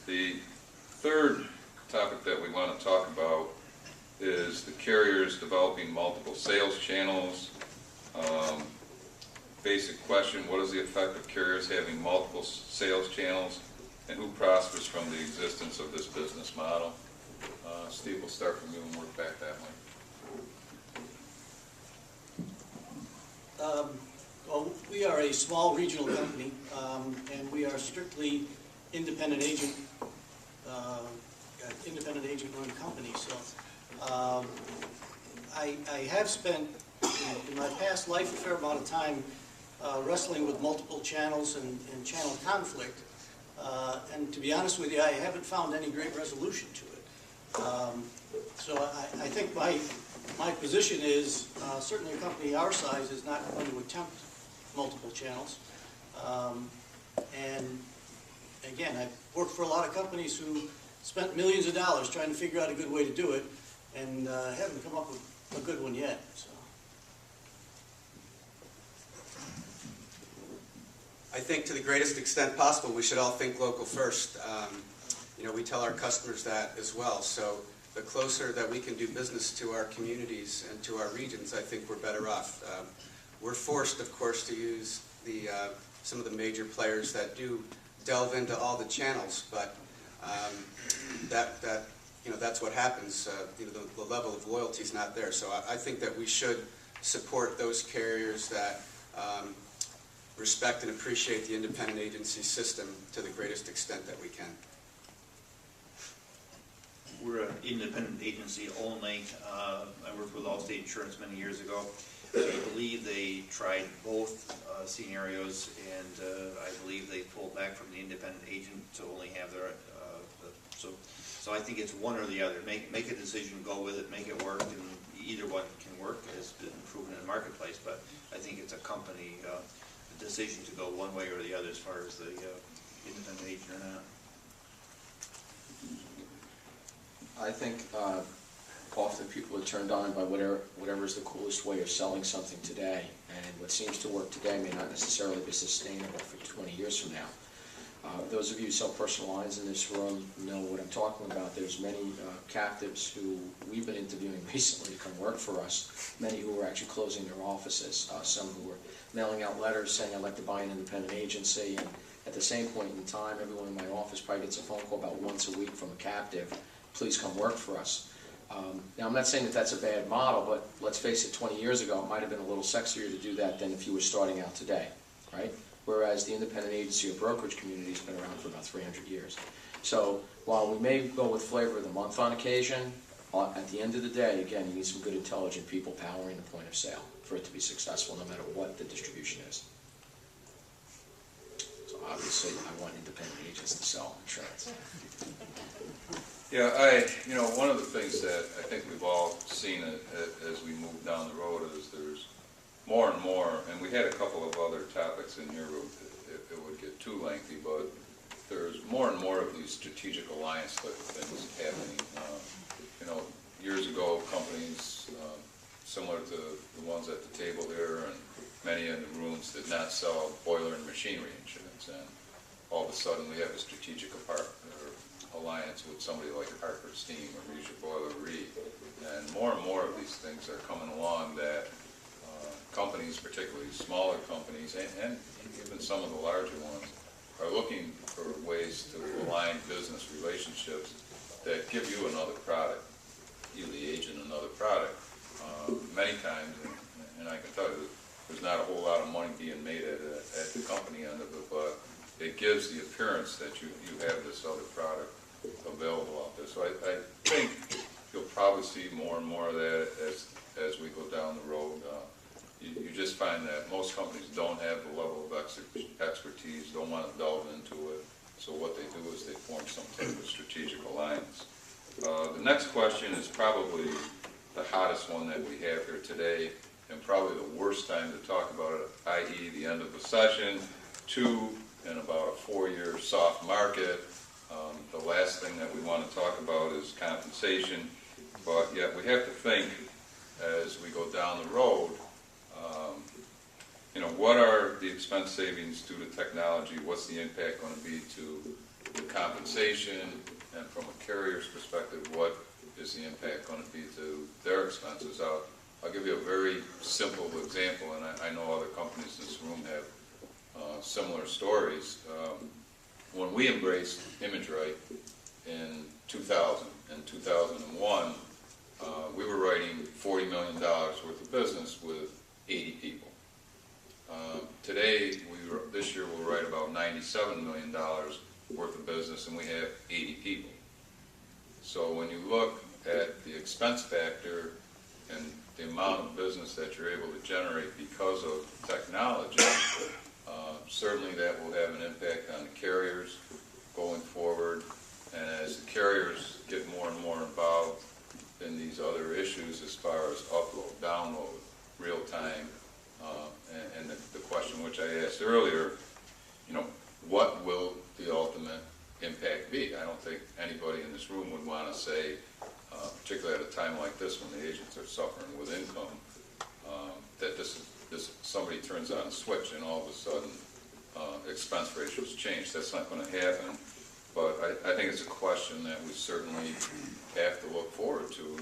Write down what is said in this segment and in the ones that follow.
The third topic that we want to talk about is the carriers developing multiple sales channels. Basic question, what is the effect of carriers having multiple sales channels, and who prospers from the existence of this business model? Steve, we'll start from you and work back that way. Well, we are a small regional company, and we are strictly independent agent run company. So I have spent in my past life a fair amount of time wrestling with multiple channels and channel conflict, and to be honest with you, I haven't found any great resolution to it. So I think my position is certainly a company our size is not going to attempt multiple channels. And again, I've worked for a lot of companies who spent millions of dollars trying to figure out a good way to do it, and haven't come up with a good one yet. So. I think to the greatest extent possible, we should all think local first. We tell our customers that as well. So the closer that we can do business to our communities and to our regions, I think we're better off. We're forced, of course, to use some of the major players that do delve into all the channels, but that's what happens. The level of loyalty is not there. So I think that we should support those carriers that respect and appreciate the independent agency system to the greatest extent that we can. We're an independent agency only. I worked with Allstate Insurance many years ago. I believe they tried both scenarios, and I believe they pulled back from the independent agent to only have their. So I think it's one or the other. Make a decision, go with it, make it work, and either one can work, as been proven in the marketplace. But I think it's a company decision to go one way or the other as far as the independent agent or not. I think often people are turned on by whatever is the coolest way of selling something today, and what seems to work today may not necessarily be sustainable for 20 years from now. Those of you who sell personal lines in this room know what I'm talking about. There's many captives who we've been interviewing recently to come work for us, many who are actually closing their offices, some who are mailing out letters saying I'd like to buy an independent agency, and at the same point in time, everyone in my office probably gets a phone call about once a week from a captive, please come work for us. Now, I'm not saying that that's a bad model, but let's face it, 20 years ago, it might have been a little sexier to do that than if you were starting out today, right? Whereas the independent agency or brokerage community has been around for about 300 years. So while we may go with flavor of the month on occasion, at the end of the day, again, you need some good, intelligent people powering the point of sale for it to be successful, no matter what the distribution is. So obviously, I want independent agents to sell insurance. Yeah, one of the things that I think we've all seen as we move down the road is there's more and more, and we had a couple of other topics in here, it would get too lengthy, but there's more and more of these strategic alliance type of things happening. Years ago, companies similar to the ones at the table here and many in the rooms did not sell boiler and machinery insurance, and all of a sudden we have a strategic alliance with somebody like Hartford Steam or Music Boiler Re, and more of these things are coming along that companies, particularly smaller companies, and even some of the larger ones, are looking for ways to align business relationships that give you another product, you the agent another product. Many times, and I can tell you, there's not a whole lot of money being made at the company end of it, but it gives the appearance that you have this other product available out there. So I think you'll probably see more and more of that as we go down the road. You just find that most companies don't have the level of expertise, don't want to delve into it. So what they do is they form some type of strategic alliance. The next question is probably the hottest one that we have here today, and probably the worst time to talk about it, i.e. the end of the session, 2 and about a 4-year soft market. The last thing that we want to talk about is compensation, but yet we have to think as we go down the road, what are the expense savings due to technology? What's the impact going to be to the compensation, and from a carrier's perspective, what is the impact going to be to their expenses? I'll give you a very simple example, and I know other companies in this room have similar stories. When we embraced ImageRight in 2000 and 2001, we were writing $40 million worth of business with 80 people. Today, this year we'll write about $97 million worth of business, and we have 80 people. So when you look at the expense factor and the amount of business that you're able to generate because of technology, certainly that will have an impact on the carriers going forward. And as the carriers get more and more involved in these other issues as far as upload, download, real time, and the question which I asked earlier, what will the ultimate impact be? I don't think anybody in this room would want to say, particularly at a time like this when the agents are suffering with income, that somebody turns on a switch and all of a sudden expense ratios change. That's not going to happen. But I think it's a question that we certainly have to look forward to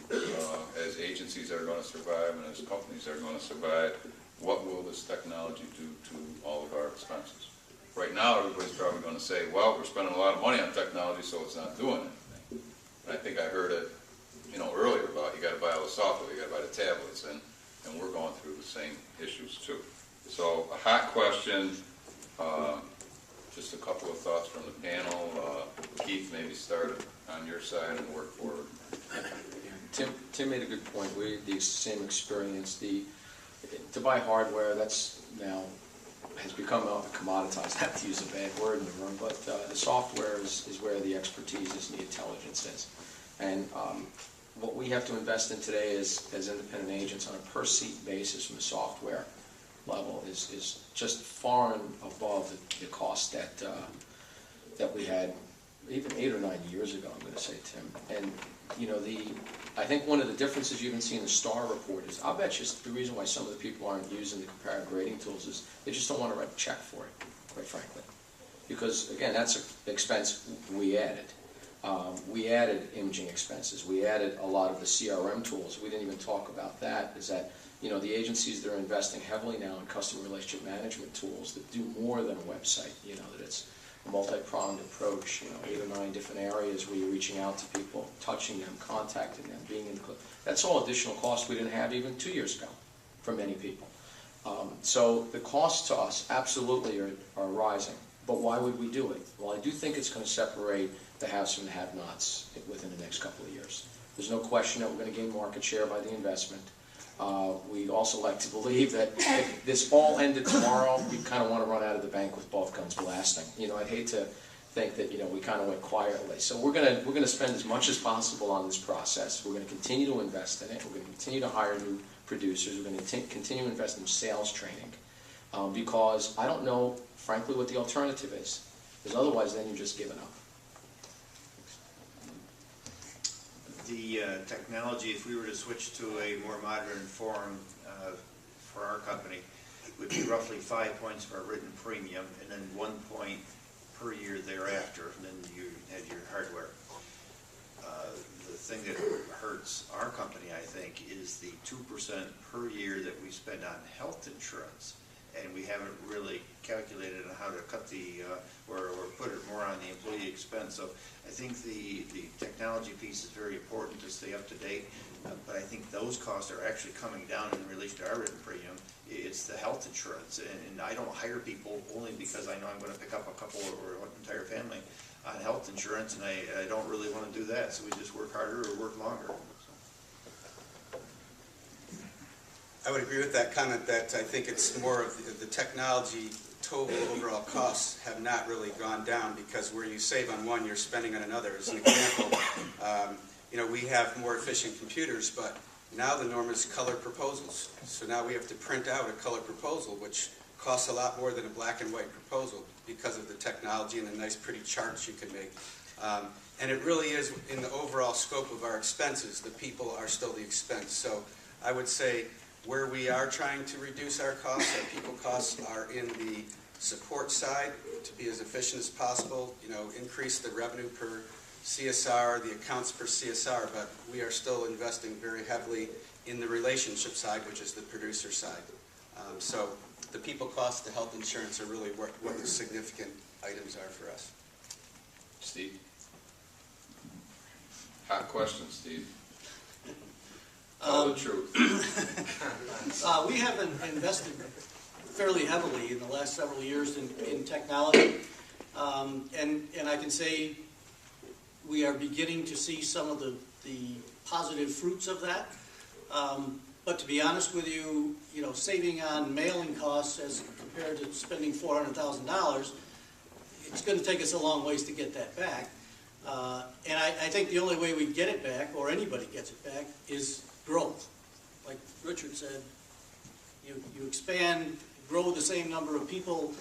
as agencies are going to survive and as companies are going to survive. What will this technology do to all of our expenses? Right now, everybody's probably going to say, well, we're spending a lot of money on technology, so it's not doing anything. And I think I heard it earlier about you got to buy all the software, you got to buy the tablets, and we're going through the same issues too. So a hot question. Just a couple of thoughts from the panel. Keith, maybe start on your side and work forward. Tim made a good point. We had the same experience. To buy hardware, that's now has become commoditized. I have to use a bad word in the room, but the software is where the expertise is and the intelligence is. And what we have to invest in today is, as independent agents on a per-seat basis from the software level is just far and above the cost that we had even 8 or 9 years ago, I'm going to say, Tim. And I think one of the differences you even see in the STAR report is, I'll bet you the reason why some of the people aren't using the comparative rating tools is they just don't want to write a check for it, quite frankly. Because, again, that's an expense we added. We added imaging expenses. We added a lot of the CRM tools. We didn't even talk about that, is that the agencies that are investing heavily now in customer relationship management tools that do more than a website, that it's a multi-pronged approach, 8 or 9 different areas where you're reaching out to people, touching them, contacting them, being in the club. That's all additional costs we didn't have even 2 years ago for many people. So the costs to us absolutely are rising. But why would we do it? Well, I do think it's going to separate the haves from the have-nots within the next couple of years. There's no question that we're going to gain market share by the investment. We also like to believe that if this all ended tomorrow, we kind of want to run out of the bank with both guns blasting. I'd hate to think that we kind of went quietly. So we're going to spend as much as possible on this process. We're going to continue to invest in it. We're going to continue to hire new producers. We're going to continue to invest in sales training because I don't know, frankly, what the alternative is. Because otherwise, then you're just giving up. The technology, if we were to switch to a more modern form for our company, would be roughly 5 points for our written premium and then 1 point per year thereafter, and then you had your hardware. The thing that hurts our company, I think, is the 2% per year that we spend on health insurance. And we haven't really calculated on how to cut or put it more on the employee expense. So I think the technology piece is very important to stay up to date. But I think those costs are actually coming down in relation to our written premium. It's the health insurance. And I don't hire people only because I know I'm going to pick up a couple or an entire family on health insurance. And I don't really want to do that. So we just work harder or work longer. I would agree with that comment that I think it's more of the technology total overall costs have not really gone down because where you save on one, you're spending on another. As an example, we have more efficient computers, but now the norm is color proposals. So now we have to print out a color proposal, which costs a lot more than a black and white proposal because of the technology and the nice pretty charts you can make. And it really is in the overall scope of our expenses, the people are still the expense. So I would say where we are trying to reduce our costs, our people costs are in the support side to be as efficient as possible, increase the revenue per CSR, the accounts per CSR, but we are still investing very heavily in the relationship side, which is the producer side. So the people costs, the health insurance are really what the significant items are for us. Steve? Hot question, Steve. Tell the truth. We have invested fairly heavily in the last several years in technology, and I can say we are beginning to see some of the positive fruits of that. But to be honest with you, saving on mailing costs as compared to spending $400,000, it's going to take us a long ways to get that back. And I think the only way we get it back, or anybody gets it back, is growth. Like Richard said, you expand, grow the same number of people,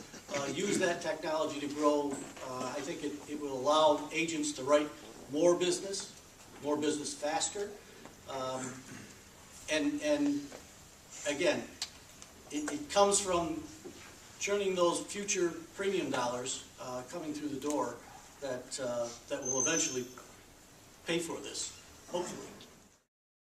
use that technology to grow. I think it will allow agents to write more business faster. And again, it comes from churning those future premium dollars coming through the door that will eventually pay for this, hopefully.